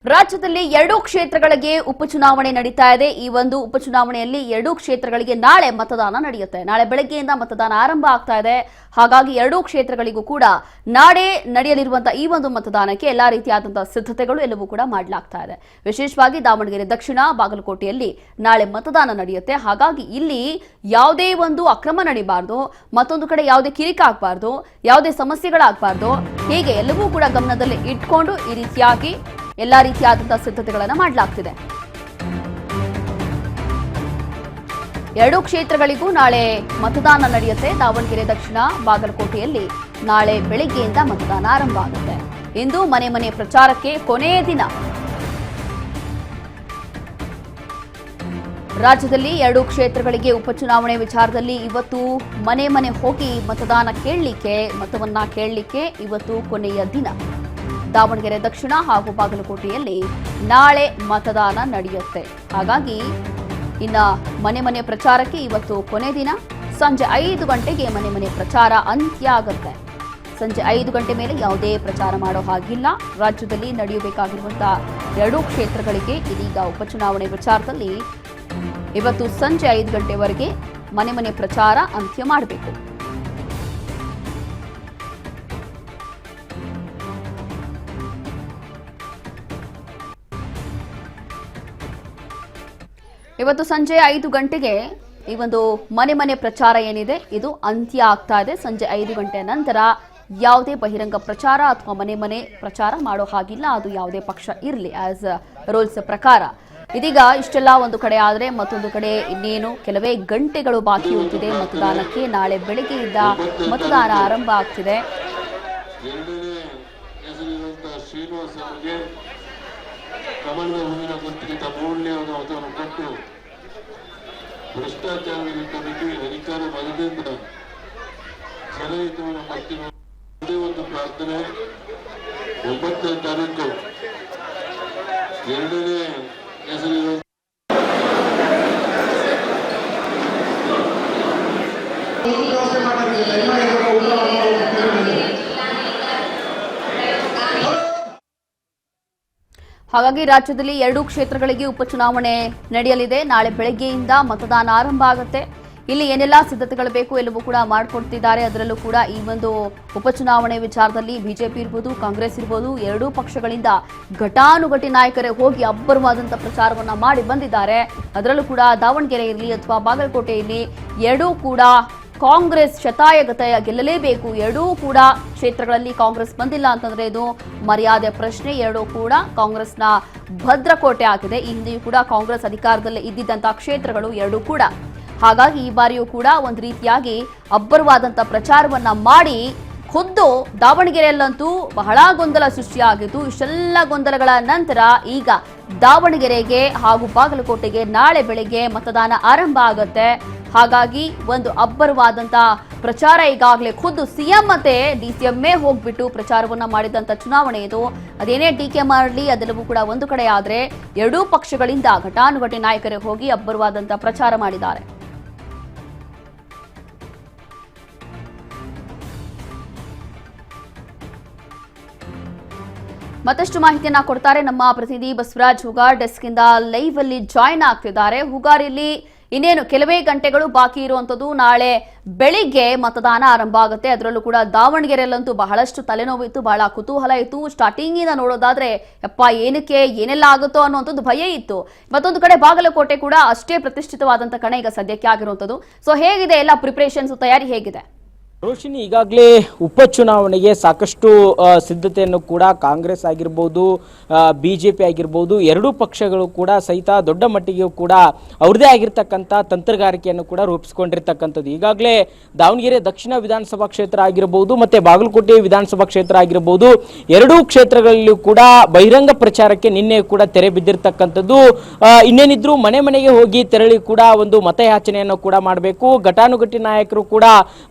ರಾಜ್ಯದಲ್ಲಿ 2 ಕ್ಷೇತ್ರಗಳಿಗೆ ಉಪಚುನಾವಣೆ ನಡೀತಾ ಇದೆ। ಈ ಒಂದು ಉಪಚುನಾವಣೆಯಲ್ಲಿ 2 ಕ್ಷೇತ್ರಗಳಿಗೆ ನಾಳೆ ಮತದಾನ ನಡೆಯುತ್ತೆ। ನಾಳೆ ಬೆಳಗ್ಗೆಯಿಂದ ಮತದಾನ ಆರಂಭ ಆಗ್ತಾ ಇದೆ। ಹಾಗಾಗಿ 2 ಕ್ಷೇತ್ರಗಳಿಗೂ ಕೂಡ ನಾಳೆ ನಡೆಯಲಿರುವಂತ ಈ ಒಂದು ಮತದಾನಕ್ಕೆ ಎಲ್ಲಾ ರೀತಿಯಾದಂತ ಸಿದ್ಧತೆಗಳು ಎಲ್ಲವೂ ಕೂಡ ಮಾಡಲಾಗ್ತಾ ಇದೆ। ವಿಶೇಷವಾಗಿ ದಾವಣಗೆರೆ ದಕ್ಷಿಣ, ಬಾಗಲಕೋಟೆಯಲ್ಲಿ ನಾಳೆ ಮತದಾನ ನಡೆಯುತ್ತೆ। ಹಾಗಾಗಿ ಇಲ್ಲಿ ಯಾವುದೇ ಒಂದು ಅಕ್ರಮ ನಡೀಬಾರದು, ಮತ್ತೊಂದು ಕಡೆ ಯಾವುದೇ ಕಿರಿಕ ಆಗಬಾರದು, ಯಾವುದೇ ಸಮಸ್ಯೆಗಳಾಗಬಾರದು, ಹೀಗೆ ಎಲ್ಲವೂ ಕೂಡ ಗಮನದಲ್ಲಿ ಇಟ್ಕೊಂಡು ಈ ರೀತಿಯಾಗಿ ಎಲ್ಲಾ ರೀತಿಯಾದಂತಹ ಸಿದ್ಧತೆಗಳನ್ನು ಮಾಡಲಾಗ್ತಿದೆ। 2 ಕ್ಷೇತ್ರಗಳಿಗೂ ನಾಳೆ ಮತದಾನ ನಡೆಯುತ್ತೆ। ದಾವಣಗೆರೆ ದಕ್ಷಿಣ, ಬಾಗಲಕೋಟೆಯಲ್ಲಿ ನಾಳೆ ಬೆಳಗ್ಗೆಯಿಂದ ಮತದಾನ ಆರಂಭ ಆಗುತ್ತೆ। ಇಂದು ಮನೆ ಪ್ರಚಾರಕ್ಕೆ ಕೊನೆಯ ದಿನ। ರಾಜ್ಯದಲ್ಲಿ 2 ಕ್ಷೇತ್ರಗಳಿಗೆ ಉಪಚುನಾವಣೆ ವಿಚಾರದಲ್ಲಿ ಇವತ್ತು ಮನೆ ಹೋಗಿ ಮತವನ್ನ ಕೇಳಲಿಕ್ಕೆ ಇವತ್ತು ಕೊನೆಯ ದಿನ। ದಾವಣಗೆರೆ ದಕ್ಷಿಣ ಹಾಗೂ ಬಾಗಲಕೋಟೆಯಲ್ಲಿ ನಾಳೆ ಮತದಾನ ನಡೆಯುತ್ತೆ। ಹಾಗಾಗಿ ಇನ್ನ ಮನೆ ಪ್ರಚಾರಕ್ಕೆ ಇವತ್ತು ಕೊನೆ ದಿನ। ಸಂಜೆ 5 ಗಂಟೆಗೆ ಮನೆ ಪ್ರಚಾರ ಅಂತ್ಯ ಆಗುತ್ತೆ। ಸಂಜೆ 5 ಗಂಟೆ ಮೇಲೆ ಯಾವುದೇ ಪ್ರಚಾರ ಮಾಡೋ ಹಾಗಿಲ್ಲ। ರಾಜ್ಯದಲ್ಲಿ ನಡೆಯಬೇಕಾಗಿರುವಂತಹ 2 ಕ್ಷೇತ್ರಗಳಿಗೆ ಇದೀಗ ಉಪಚುನಾವಣೆ ವಿಚಾರದಲ್ಲಿ ಇವತ್ತು ಸಂಜೆ 5 ಗಂಟೆವರೆಗೆ ಮನೆ ಪ್ರಚಾರ ಅಂತ್ಯ ಮಾಡಬೇಕು। ಇವತ್ತು ಸಂಜೆ 5 ಗಂಟೆಗೆ ಈ ಒಂದು ಮನೆ ಪ್ರಚಾರ ಏನಿದೆ ಇದು ಅಂತ್ಯ ಆಗ್ತಾ ಇದೆ। ಸಂಜೆ 5 ಗಂಟೆ ನಂತರ ಯಾವುದೇ ಬಹಿರಂಗ ಪ್ರಚಾರ ಅಥವಾ ಮನೆ ಪ್ರಚಾರ ಮಾಡೋ ಹಾಗಿಲ್ಲ, ಅದು ಯಾವುದೇ ಪಕ್ಷ ಇರಲಿ ಆಸ್ ರೂಲ್ಸ್ ಪ್ರಕಾರ। ಇದೀಗ ಇಷ್ಟೆಲ್ಲ ಒಂದು ಕಡೆ ಆದರೆ ಮತ್ತೊಂದು ಕಡೆ ಇನ್ನೇನು ಕೆಲವೇ ಗಂಟೆಗಳು ಬಾಕಿ ಉಳಿದಿದೆ ಮತದಾನಕ್ಕೆ। ನಾಳೆ ಬೆಳಗ್ಗೆಯಿಂದ ಮತದಾನ ಆರಂಭ ಆಗ್ತಿದೆ। ಭ್ರಷ್ಟಾಚಾರದ ಕಮಿಟಿ ಅಧಿಕಾರ ಬಲದಿಂದ ಸಲಹಿತವನ್ನು ಮಾಡ್ತಿರುವ ಒಂದು ಪ್ರಾರ್ಥನೆ 9ನೇ ತಾರೀಕು 2ನೇ ಹೆಸರಿರುವ ಹಾಗಾಗಿ ರಾಜ್ಯದಲ್ಲಿ 2 ಕ್ಷೇತ್ರಗಳಿಗೆ ಉಪಚುನಾವಣೆ ನಡೆಯಲಿದೆ। ನಾಳೆ ಬೆಳಗ್ಗೆಯಿಂದ ಮತದಾನ ಆರಂಭ ಆಗುತ್ತೆ। ಇಲ್ಲಿ ಏನೆಲ್ಲ ಸಿದ್ಧತೆಗಳು ಬೇಕು ಎಲ್ಲವೂ ಕೂಡ ಮಾಡಿಕೊಡ್ತಿದ್ದಾರೆ। ಅದರಲ್ಲೂ ಕೂಡ ಈ ಒಂದು ಉಪಚುನಾವಣೆ ವಿಚಾರದಲ್ಲಿ ಬಿಜೆಪಿ ಇರ್ಬೋದು, ಕಾಂಗ್ರೆಸ್ ಇರ್ಬೋದು, 2 ಪಕ್ಷಗಳಿಂದ ಘಟಾನುಘಟಿ ನಾಯಕರೇ ಹೋಗಿ ಅಬ್ಬರವಾದಂಥ ಪ್ರಚಾರವನ್ನ ಮಾಡಿ ಬಂದಿದ್ದಾರೆ। ಅದರಲ್ಲೂ ಕೂಡ ದಾವಣಗೆರೆ ಇರಲಿ ಅಥವಾ ಬಾಗಲಕೋಟೆಯಲ್ಲಿ 2 ಕೂಡ ಕಾಂಗ್ರೆಸ್ ಶತಾಯಗತಾಯ ಗೆಲ್ಲಲೇಬೇಕು। 2 ಕೂಡ ಕ್ಷೇತ್ರಗಳಲ್ಲಿ ಕಾಂಗ್ರೆಸ್ ಬಂದಿಲ್ಲ ಅಂತಂದ್ರೆ ಇದು ಮರ್ಯಾದೆ ಪ್ರಶ್ನೆ। 2 ಕೂಡ ಕಾಂಗ್ರೆಸ್ನ ಭದ್ರಕೋಟೆ ಆಗಿದೆ। ಈ ಹಿಂದೆಯೂ ಕೂಡ ಕಾಂಗ್ರೆಸ್ ಅಧಿಕಾರದಲ್ಲಿ ಇದ್ದಿದ್ದಂತಹ ಕ್ಷೇತ್ರಗಳು 2 ಕೂಡ। ಹಾಗಾಗಿ ಈ ಬಾರಿಯೂ ಕೂಡ ಒಂದು ರೀತಿಯಾಗಿ ಅಬ್ಬರವಾದಂಥ ಪ್ರಚಾರವನ್ನ ಮಾಡಿ ಖುದ್ದು ದಾವಣಗೆರೆಯಲ್ಲಂತೂ ಬಹಳ ಗೊಂದಲ ಸೃಷ್ಟಿಯಾಗಿತ್ತು। ಇಷ್ಟೆಲ್ಲ ಗೊಂದಲಗಳ ನಂತರ ಈಗ ದಾವಣಗೆರೆಗೆ ಹಾಗೂ ಬಾಗಲಕೋಟೆಗೆ ನಾಳೆ ಬೆಳಗ್ಗೆ ಮತದಾನ ಆರಂಭ ಆಗುತ್ತೆ। ಹಾಗಾಗಿ ಒಂದು ಅಬ್ಬರವಾದಂತ ಪ್ರಚಾರ ಈಗಾಗಲೇ ಖುದ್ದು ಸಿಎಂ ಮತ್ತೆ ಡಿಸಿಎಂఏ ಹೋಗ್ಬಿಟ್ಟು ಪ್ರಚಾರವನ್ನ ಮಾಡಿದಂತ ಚುನಾವಣೆ ಇದು। ಅದೇನೇ ಟೀಕೆ ಮಾಡಲಿ ಅದೆಲ್ಲವೂ ಕೂಡ ಒಂದು ಕಡೆ ಆದ್ರೆ 2 ಪಕ್ಷಗಳಿಂದ ಘಟಾನುಘಟಿ ನಾಯಕರೇ ಹೋಗಿ ಅಬ್ಬರವಾದಂತ ಪ್ರಚಾರ ಮಾಡಿದ್ದಾರೆ। ಮತ್ತಷ್ಟು ಮಾಹಿತಿಯನ್ನ ಕೊಡ್ತಾರೆ ನಮ್ಮ ಪ್ರತಿನಿಧಿ ಬಸವರಾಜ್ ಹುಗಾರ್। ಡೆಸ್ಕ್ ಇಂದ ಲೈವ್ ಅಲ್ಲಿ ಜಾಯಿನ್ ಆಗ್ತಿದ್ದಾರೆ। ಹುಗಾರ್, ಇಲ್ಲಿ ಇನ್ನೇನು ಕೆಲವೇ ಗಂಟೆಗಳು ಬಾಕಿ ಇರುವಂತದ್ದು, ನಾಳೆ ಬೆಳಿಗ್ಗೆ ಮತದಾನ ಆರಂಭ ಆಗುತ್ತೆ। ಅದರಲ್ಲೂ ಕೂಡ ದಾವಣಗೆರೆಯಲ್ಲಂತೂ ಬಹಳಷ್ಟು ತಲೆನೋವಿತ್ತು, ಬಹಳ ಕುತೂಹಲ ಇತ್ತು। ಸ್ಟಾರ್ಟಿಂಗ್ ಇಂದ ನೋಡೋದಾದ್ರೆ ಯಪ್ಪ ಏನಕ್ಕೆ ಏನೆಲ್ಲ ಆಗುತ್ತೋ ಅನ್ನುವಂಥದ್ದು ಭಯ ಇತ್ತು। ಮತ್ತೊಂದು ಕಡೆ ಬಾಗಲಕೋಟೆ ಕೂಡ ಅಷ್ಟೇ ಪ್ರತಿಷ್ಠಿತವಾದಂತ ಕಣೆ ಈಗ ಸದ್ಯಕ್ಕೆ ಆಗಿರುವಂತದ್ದು। ಸೊ ಹೇಗಿದೆ ಎಲ್ಲ ಪ್ರಿಪರೇಷನ್ಸ್, ತಯಾರಿ ಹೇಗಿದೆ? ರೋಶಿನಿ, ಈಗಾಗಲೇ ಉಪಚುನಾವಣೆಗೆ ಸಾಕಷ್ಟು ಸಿದ್ಧತೆಯನ್ನು ಕೂಡ ಕಾಂಗ್ರೆಸ್ ಆಗಿರ್ಬೋದು, ಬಿಜೆಪಿ ಆಗಿರ್ಬೋದು, 2 ಪಕ್ಷಗಳು ಕೂಡ ಸಹಿತ ದೊಡ್ಡ ಮಟ್ಟಿಗೆ ಕೂಡ ಅವ್ರದೇ ಆಗಿರ್ತಕ್ಕಂಥ ತಂತ್ರಗಾರಿಕೆಯನ್ನು ಕೂಡ ರೂಪಿಸಿಕೊಂಡಿರ್ತಕ್ಕಂಥದ್ದು। ಈಗಾಗಲೇ ದಾವಣಗೆರೆ ದಕ್ಷಿಣ ವಿಧಾನಸಭಾ ಕ್ಷೇತ್ರ ಆಗಿರ್ಬೋದು ಮತ್ತೆ ಬಾಗಲಕೋಟೆ ವಿಧಾನಸಭಾ ಕ್ಷೇತ್ರ ಆಗಿರ್ಬೋದು, 2 ಕ್ಷೇತ್ರಗಳಲ್ಲೂ ಕೂಡ ಬಹಿರಂಗ ಪ್ರಚಾರಕ್ಕೆ ನಿನ್ನೆ ಕೂಡ ತೆರೆ ಬಿದ್ದಿರ್ತಕ್ಕಂಥದ್ದು। ಇನ್ನೇನಿದ್ರು ಮನೆಗೆ ಹೋಗಿ ತೆರಳಿ ಕೂಡ ಒಂದು ಮತಯಾಚನೆಯನ್ನು ಕೂಡ ಮಾಡಬೇಕು। ಘಟಾನುಘಟಿ ನಾಯಕರು ಕೂಡ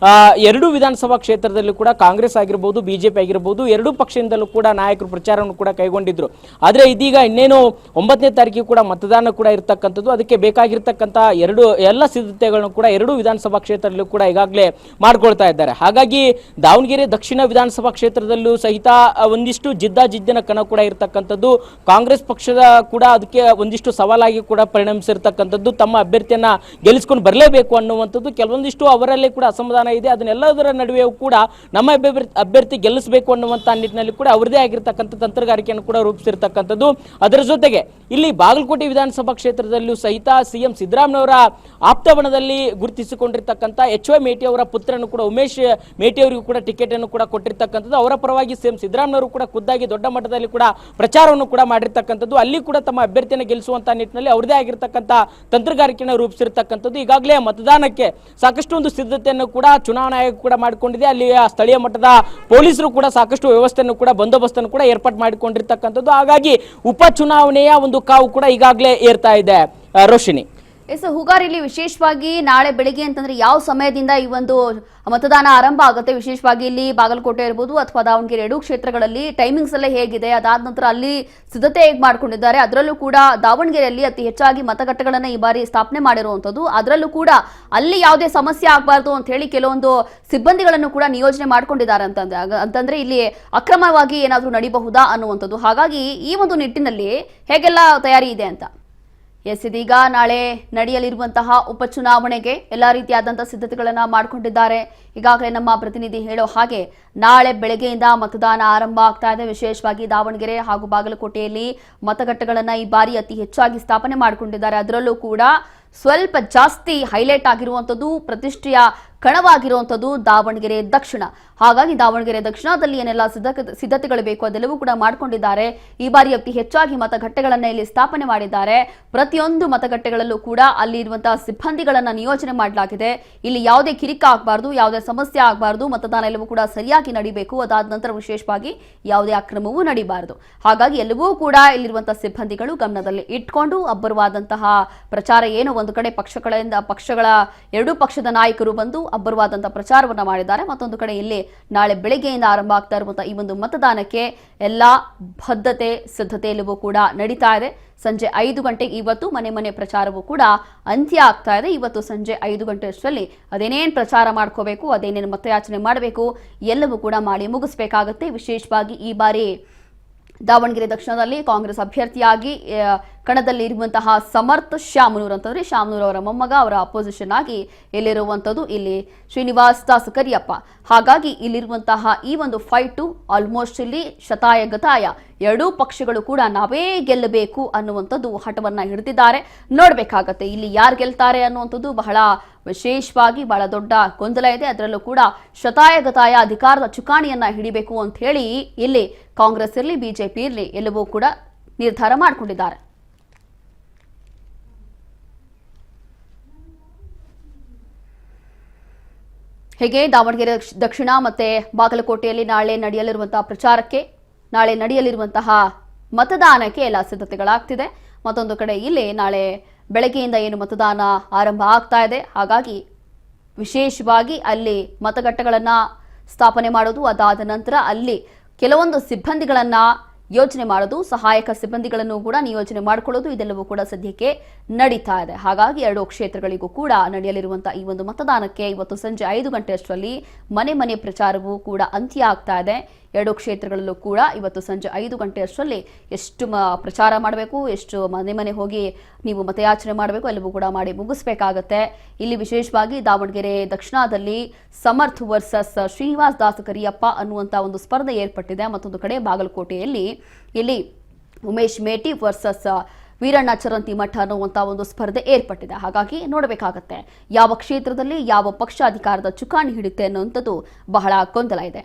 2 ಎರಡೂ ವಿಧಾನಸಭಾ ಕ್ಷೇತ್ರದಲ್ಲೂ ಕೂಡ ಕಾಂಗ್ರೆಸ್ ಆಗಿರ್ಬೋದು ಬಿಜೆಪಿ ಆಗಿರ್ಬೋದು ಎರಡೂ ಪಕ್ಷದಿಂದಲೂ ಕೂಡ ನಾಯಕರು ಪ್ರಚಾರವನ್ನು ಕೂಡ ಕೈಗೊಂಡಿದ್ರು. ಆದರೆ ಇದೀಗ ಇನ್ನೇನು 9ನೇ ತಾರೀಕಿಗೆ ಕೂಡ ಮತದಾನ ಕೂಡ ಇರತಕ್ಕಂಥದ್ದು. ಅದಕ್ಕೆ ಬೇಕಾಗಿರ್ತಕ್ಕಂಥ ಎಲ್ಲ ಸಿದ್ಧತೆಗಳನ್ನು ಕೂಡ ಎರಡೂ ವಿಧಾನಸಭಾ ಕ್ಷೇತ್ರದಲ್ಲೂ ಕೂಡ ಈಗಾಗಲೇ ಮಾಡ್ಕೊಳ್ತಾ ಇದ್ದಾರೆ. ಹಾಗಾಗಿ ದಾವಣಗೆರೆ ದಕ್ಷಿಣ ವಿಧಾನಸಭಾ ಕ್ಷೇತ್ರದಲ್ಲೂ ಸಹಿತ ಒಂದಿಷ್ಟು ಜಿದ್ದಿನ ಕಣ ಕೂಡ ಇರತಕ್ಕಂಥದ್ದು. ಕಾಂಗ್ರೆಸ್ ಪಕ್ಷದ ಕೂಡ ಅದಕ್ಕೆ ಒಂದಿಷ್ಟು ಸವಾಲಾಗಿ ಕೂಡ ಪರಿಣಮಿಸಿರ್ತಕ್ಕಂಥದ್ದು. ತಮ್ಮ ಅಭ್ಯರ್ಥಿಯನ್ನ ಗೆಲ್ಲಿಸ್ಕೊಂಡು ಬರಲೇಬೇಕು ಅನ್ನುವಂಥದ್ದು ಕೆಲವೊಂದಿಷ್ಟು ಅವರಲ್ಲೇ ಕೂಡ ಅಸಮಾಧಾನ ಇದೆ. ಅದನ್ನೆಲ್ಲದರ ನಡುವೆಯೂ ಕೂಡ ನಮ್ಮ ಅಭ್ಯರ್ಥಿ ಗೆಲ್ಲಿಸಬೇಕು ಅನ್ನುವಂಥ ನಿಟ್ಟಿನಲ್ಲಿ ಕೂಡ ಅವರದೇ ಆಗಿರ್ತಕ್ಕಂಥ ತಂತ್ರಗಾರಿಕೆಯನ್ನು ಕೂಡ ರೂಪಿಸಿರ್ತಕ್ಕಂಥದ್ದು. ಅದರ ಜೊತೆಗೆ ಇಲ್ಲಿ ಬಾಗಲಕೋಟೆ ವಿಧಾನಸಭಾ ಕ್ಷೇತ್ರದಲ್ಲೂ ಸಹಿತ ಸಿಎಂ ಸಿದ್ದರಾಮಯ್ಯವರ ಆಪ್ತವಣದಲ್ಲಿ ಗುರುತಿಸಿಕೊಂಡಿರ್ತಕ್ಕಂಥ ಎಚ್.ವೈ. ಮೇಟಿ ಅವರ ಪುತ್ರನು ಕೂಡ ಉಮೇಶ್ ಮೇಟಿ ಅವರಿಗೂ ಕೂಡ ಟಿಕೆಟ್ ಅನ್ನು ಕೂಡ ಕೊಟ್ಟಿರ್ತಕ್ಕಂಥದ್ದು. ಅವರ ಪರವಾಗಿ ಸಿಎಂ ಸಿದ್ದರಾಮಯ್ಯವರು ಕೂಡ ಖುದ್ದಾಗಿ ದೊಡ್ಡ ಮಟ್ಟದಲ್ಲಿ ಕೂಡ ಪ್ರಚಾರವನ್ನು ಕೂಡ ಮಾಡಿರ್ತಕ್ಕಂಥದ್ದು. ಅಲ್ಲಿ ಕೂಡ ತಮ್ಮ ಅಭ್ಯರ್ಥಿಯನ್ನು ಗೆಲ್ಲಿಸುವಂತ ನಿಟ್ಟಿನಲ್ಲಿ ಅವರದೇ ಆಗಿರ್ತಕ್ಕಂಥ ತಂತ್ರಗಾರಿಕೆಯನ್ನು ರೂಪಿಸಿರ್ತಕ್ಕಂಥದ್ದು. ಈಗಾಗಲೇ ಮತದಾನಕ್ಕೆ ಸಾಕಷ್ಟು ಒಂದು ಸಿದ್ಧತೆಯನ್ನು ಕೂಡ ಚುನಾವಣಾ ಆಯೋಗ ಕೂಡ ಮಾಡಿಕೊಂಡಿದೆ. ಅಲ್ಲಿಯ ಸ್ಥಳೀಯ ಮಟ್ಟದ ಪೊಲೀಸರು ಕೂಡ ಸಾಕಷ್ಟು ವ್ಯವಸ್ಥೆಯನ್ನು ಕೂಡ ಬಂದೋಬಸ್ತನ್ನು ಕೂಡ ಏರ್ಪಾಡು ಮಾಡಿಕೊಂಡಿರ್ತಕ್ಕಂಥದ್ದು. ಹಾಗಾಗಿ ಉಪಚುನಾವಣೆಯ ಒಂದು ಕಾವು ಕೂಡ ಈಗಾಗಲೇ ಏರ್ತಾ ಇದೆ. ರೋಶಿನಿ, ಎಸ್ ಹುಗಾರಿಲಿ ವಿಶೇಷವಾಗಿ ನಾಳೆ ಬೆಳಿಗ್ಗೆ ಅಂತಂದ್ರೆ ಯಾವ ಸಮಯದಿಂದ ಈ ಒಂದು ಮತದಾನ ಆರಂಭ ಆಗುತ್ತೆ? ವಿಶೇಷವಾಗಿ ಇಲ್ಲಿ ಬಾಗಲಕೋಟೆ ಇರ್ಬೋದು ಅಥವಾ ದಾವಣಗೆರೆ ಎರಡೂ ಕ್ಷೇತ್ರಗಳಲ್ಲಿ ಟೈಮಿಂಗ್ಸ್ ಎಲ್ಲ ಹೇಗಿದೆ? ಅದಾದ ನಂತರ ಅಲ್ಲಿ ಸಿದ್ಧತೆ ಹೇಗೆ ಮಾಡ್ಕೊಂಡಿದ್ದಾರೆ? ಅದರಲ್ಲೂ ಕೂಡ ದಾವಣಗೆರೆಯಲ್ಲಿ ಅತಿ ಹೆಚ್ಚಾಗಿ ಮತಗಟ್ಟೆಗಳನ್ನ ಈ ಬಾರಿ ಸ್ಥಾಪನೆ ಮಾಡಿರುವಂತದ್ದು. ಅದರಲ್ಲೂ ಕೂಡ ಅಲ್ಲಿ ಯಾವುದೇ ಸಮಸ್ಯೆ ಆಗಬಾರ್ದು ಅಂತ ಹೇಳಿ ಕೆಲವೊಂದು ಸಿಬ್ಬಂದಿಗಳನ್ನು ಕೂಡ ನಿಯೋಜನೆ ಮಾಡ್ಕೊಂಡಿದ್ದಾರೆ ಅಂತಂದ್ರೆ ಇಲ್ಲಿ ಅಕ್ರಮವಾಗಿ ಏನಾದರೂ ನಡೀಬಹುದಾ ಅನ್ನುವಂಥದ್ದು. ಹಾಗಾಗಿ ಈ ಒಂದು ನಿಟ್ಟಿನಲ್ಲಿ ಹೇಗೆಲ್ಲ ತಯಾರಿ ಇದೆ ಅಂತ? ಎಸ್, ಇದೀಗ ನಾಳೆ ನಡೆಯಲಿರುವಂತಹ ಉಪಚುನಾವಣೆಗೆ ಎಲ್ಲ ರೀತಿಯಾದಂತಹ ಸಿದ್ಧತೆಗಳನ್ನ ಮಾಡಿಕೊಂಡಿದ್ದಾರೆ. ಈಗಾಗಲೇ ನಮ್ಮ ಪ್ರತಿನಿಧಿ ಹೇಳೋ ಹಾಗೆ ನಾಳೆ ಬೆಳಗ್ಗೆಯಿಂದ ಮತದಾನ ಆರಂಭ ಆಗ್ತಾ ಇದೆ. ವಿಶೇಷವಾಗಿ ದಾವಣಗೆರೆ ಹಾಗೂ ಬಾಗಲಕೋಟೆಯಲ್ಲಿ ಮತಗಟ್ಟೆಗಳನ್ನ ಈ ಬಾರಿ ಅತಿ ಹೆಚ್ಚಾಗಿ ಸ್ಥಾಪನೆ ಮಾಡಿಕೊಂಡಿದ್ದಾರೆ. ಅದರಲ್ಲೂ ಕೂಡ ಸ್ವಲ್ಪ ಜಾಸ್ತಿ ಹೈಲೈಟ್ ಆಗಿರುವಂಥದ್ದು, ಪ್ರತಿಷ್ಠೆಯ ಕಣವಾಗಿರುವಂಥದ್ದು ದಾವಣಗೆರೆ ದಕ್ಷಿಣ. ಹಾಗಾಗಿ ದಾವಣಗೆರೆ ದಕ್ಷಿಣದಲ್ಲಿ ಏನೆಲ್ಲ ಸಿದ್ಧತೆಗಳು ಬೇಕು ಅದೆಲ್ಲವೂ ಕೂಡ ಮಾಡಿಕೊಂಡಿದ್ದಾರೆ. ಈ ಬಾರಿ ಅತಿ ಹೆಚ್ಚಾಗಿ ಮತಗಟ್ಟೆಗಳನ್ನ ಇಲ್ಲಿ ಸ್ಥಾಪನೆ ಮಾಡಿದ್ದಾರೆ. ಪ್ರತಿಯೊಂದು ಮತಗಟ್ಟೆಗಳಲ್ಲೂ ಕೂಡ ಅಲ್ಲಿ ಇರುವಂತಹ ಸಿಬ್ಬಂದಿಗಳನ್ನ ನಿಯೋಜನೆ ಮಾಡಲಾಗಿದೆ. ಇಲ್ಲಿ ಯಾವುದೇ ಕಿರಿಕ ಆಗಬಾರ್ದು, ಯಾವುದೇ ಸಮಸ್ಯೆ ಆಗಬಾರ್ದು, ಮತದಾನ ಎಲ್ಲವೂ ಕೂಡ ಸರಿಯಾಗಿ ನಡೀಬೇಕು. ಅದಾದ ನಂತರ ವಿಶೇಷವಾಗಿ ಯಾವುದೇ ಅಕ್ರಮವೂ ನಡೀಬಾರದು. ಹಾಗಾಗಿ ಎಲ್ಲವೂ ಕೂಡ ಇಲ್ಲಿರುವಂತಹ ಸಿಬ್ಬಂದಿಗಳು ಗಮನದಲ್ಲಿ ಇಟ್ಕೊಂಡು ಅಬ್ಬರವಾದಂತಹ ಪ್ರಚಾರ ಏನು ಒಂದು ಕಡೆ ಪಕ್ಷಗಳ ಎರಡೂ ಪಕ್ಷದ ನಾಯಕರು ಬಂದು ಅಬ್ಬರವಾದಂತಹ ಪ್ರಚಾರವನ್ನ ಮಾಡಿದ್ದಾರೆ. ಮತ್ತೊಂದು ಕಡೆ ಇಲ್ಲಿ ನಾಳೆ ಬೆಳಗ್ಗೆಯಿಂದ ಆರಂಭ ಆಗ್ತಾ ಇರುವಂತಹ ಈ ಒಂದು ಮತದಾನಕ್ಕೆ ಎಲ್ಲಾ ಸಿದ್ಧತೆ ಎಲ್ಲವೂ ಕೂಡ ನಡೀತಾ ಇದೆ. ಸಂಜೆ 5 ಗಂಟೆಗೆ ಇವತ್ತು ಮನೆ ಪ್ರಚಾರವೂ ಕೂಡ ಅಂತ್ಯ ಆಗ್ತಾ ಇದೆ. ಇವತ್ತು ಸಂಜೆ 5 ಗಂಟೆ ಅಷ್ಟರಲ್ಲಿ ಅದೇನೇನು ಪ್ರಚಾರ ಮಾಡ್ಕೋಬೇಕು, ಅದೇನೇನು ಮತಯಾಚನೆ ಮಾಡಬೇಕು ಎಲ್ಲವೂ ಕೂಡ ಮಾಡಿ ಮುಗಿಸ್ಬೇಕಾಗತ್ತೆ. ವಿಶೇಷವಾಗಿ ಈ ಬಾರಿ ದಾವಣಗೆರೆ ದಕ್ಷಿಣದಲ್ಲಿ ಕಾಂಗ್ರೆಸ್ ಅಭ್ಯರ್ಥಿಯಾಗಿ ಕಣದಲ್ಲಿ ಇರುವಂತಹ ಸಮರ್ಥ ಶಾಮನೂರ್ ಅಂತಂದ್ರೆ ಶಾಮನೂರ್ ಅವರ ಮೊಮ್ಮಗ, ಅವರ ಅಪೋಸಿಷನ್ ಆಗಿ ಇಲ್ಲಿರುವಂತದ್ದು ಇಲ್ಲಿ ಶ್ರೀನಿವಾಸ್ ದಾಸ್ ಕರಿಯಪ್ಪ. ಹಾಗಾಗಿ ಇಲ್ಲಿರುವಂತಹ ಈ ಒಂದು ಫೈಟು ಆಲ್ಮೋಸ್ಟ್ ಇಲ್ಲಿ ಶತಾಯ ಗತಾಯ ಎರಡೂ ಪಕ್ಷಗಳು ಕೂಡ ನಾವೇ ಗೆಲ್ಲಬೇಕು ಅನ್ನುವಂಥದ್ದು ಹಠವನ್ನ ಹಿಡಿದಿದ್ದಾರೆ. ನೋಡ್ಬೇಕಾಗತ್ತೆ ಇಲ್ಲಿ ಯಾರು ಗೆಲ್ತಾರೆ ಅನ್ನುವಂಥದ್ದು ಬಹಳ ವಿಶೇಷವಾಗಿ ಬಹಳ ದೊಡ್ಡ ಗೊಂದಲ ಇದೆ. ಅದರಲ್ಲೂ ಕೂಡ ಶತಾಯ ಗತಾಯ ಅಧಿಕಾರದ ಚುಕ್ಕಾಣಿಯನ್ನ ಹಿಡಿಬೇಕು ಅಂತ ಹೇಳಿ ಇಲ್ಲಿ ಕಾಂಗ್ರೆಸ್ ಇರಲಿ ಬಿಜೆಪಿ ಇರಲಿ ಎಲ್ಲವೂ ಕೂಡ ನಿರ್ಧಾರ ಮಾಡಿಕೊಂಡಿದ್ದಾರೆ. ಹೀಗೆ ದಾವಣಗೆರೆ ದಕ್ಷಿಣ ಮತ್ತೆ ಬಾಗಲಕೋಟೆಯಲ್ಲಿ ನಾಳೆ ನಡೆಯಲಿರುವಂತಹ ಮತದಾನಕ್ಕೆ ಎಲ್ಲ ಸಿದ್ಧತೆಗಳಾಗ್ತಿದೆ. ಮತ್ತೊಂದು ಕಡೆ ಇಲ್ಲಿ ನಾಳೆ ಬೆಳಗ್ಗೆಯಿಂದ ಏನು ಮತದಾನ ಆರಂಭ ಆಗ್ತಾ ಇದೆ. ಹಾಗಾಗಿ ವಿಶೇಷವಾಗಿ ಅಲ್ಲಿ ಮತಗಟ್ಟೆಗಳನ್ನ ಸ್ಥಾಪನೆ ಮಾಡೋದು, ಅದಾದ ನಂತರ ಅಲ್ಲಿ ಕೆಲವೊಂದು ಸಿಬ್ಬಂದಿಗಳನ್ನ ಯೋಜನೆ ಮಾಡೋದು, ಸಹಾಯಕ ಸಿಬ್ಬಂದಿಗಳನ್ನು ಕೂಡ ನಿಯೋಜನೆ ಮಾಡಿಕೊಳ್ಳೋದು, ಇದೆಲ್ಲವೂ ಕೂಡ ಸದ್ಯಕ್ಕೆ ನಡೀತಾ ಇದೆ. ಹಾಗಾಗಿ ಎರಡೂ ಕ್ಷೇತ್ರಗಳಿಗೂ ಕೂಡ ನಡೆಯಲಿರುವಂತಹ ಈ ಒಂದು ಮತದಾನಕ್ಕೆ ಇವತ್ತು ಸಂಜೆ 5 ಗಂಟೆ ಅಷ್ಟರಲ್ಲಿ ಮನೆ ಪ್ರಚಾರವೂ ಕೂಡ ಅಂತ್ಯ ಆಗ್ತಾ ಇದೆ. ಎರಡೂ ಕ್ಷೇತ್ರಗಳಲ್ಲೂ ಕೂಡ ಇವತ್ತು ಸಂಜೆ 5 ಗಂಟೆ ಅಷ್ಟರಲ್ಲಿ ಎಷ್ಟು ಪ್ರಚಾರ ಮಾಡಬೇಕು, ಎಷ್ಟು ಮನೆ ಹೋಗಿ ನೀವು ಮತಯಾಚನೆ ಮಾಡಬೇಕು ಎಲ್ಲವೂ ಕೂಡ ಮಾಡಿ ಮುಗಿಸ್ಬೇಕಾಗತ್ತೆ. ಇಲ್ಲಿ ವಿಶೇಷವಾಗಿ ದಾವಣಗೆರೆ ದಕ್ಷಿಣದಲ್ಲಿ ಸಮರ್ಥ್ ವರ್ಸಸ್ ಶ್ರೀನಿವಾಸ್ ದಾಸ್ ಕರಿಯಪ್ಪ ಅನ್ನುವಂಥ ಒಂದು ಸ್ಪರ್ಧೆ ಏರ್ಪಟ್ಟಿದೆ. ಮತ್ತೊಂದು ಕಡೆ ಬಾಗಲಕೋಟೆಯಲ್ಲಿ ಇಲ್ಲಿ ಉಮೇಶ್ ಮೇಟಿ ವರ್ಸಸ್ ವೀರಣ್ಣ ಚರಂತಿ ಮಠ ಅನ್ನುವಂಥ ಒಂದು ಸ್ಪರ್ಧೆ ಏರ್ಪಟ್ಟಿದೆ. ಹಾಗಾಗಿ ನೋಡಬೇಕಾಗತ್ತೆ ಯಾವ ಕ್ಷೇತ್ರದಲ್ಲಿ ಯಾವ ಪಕ್ಷ ಅಧಿಕಾರದ ಚುಕ್ಕಾಣಿ ಹಿಡಿಯುತ್ತೆ ಅನ್ನುವಂಥದ್ದು ಬಹಳ ಗೊಂದಲ ಇದೆ.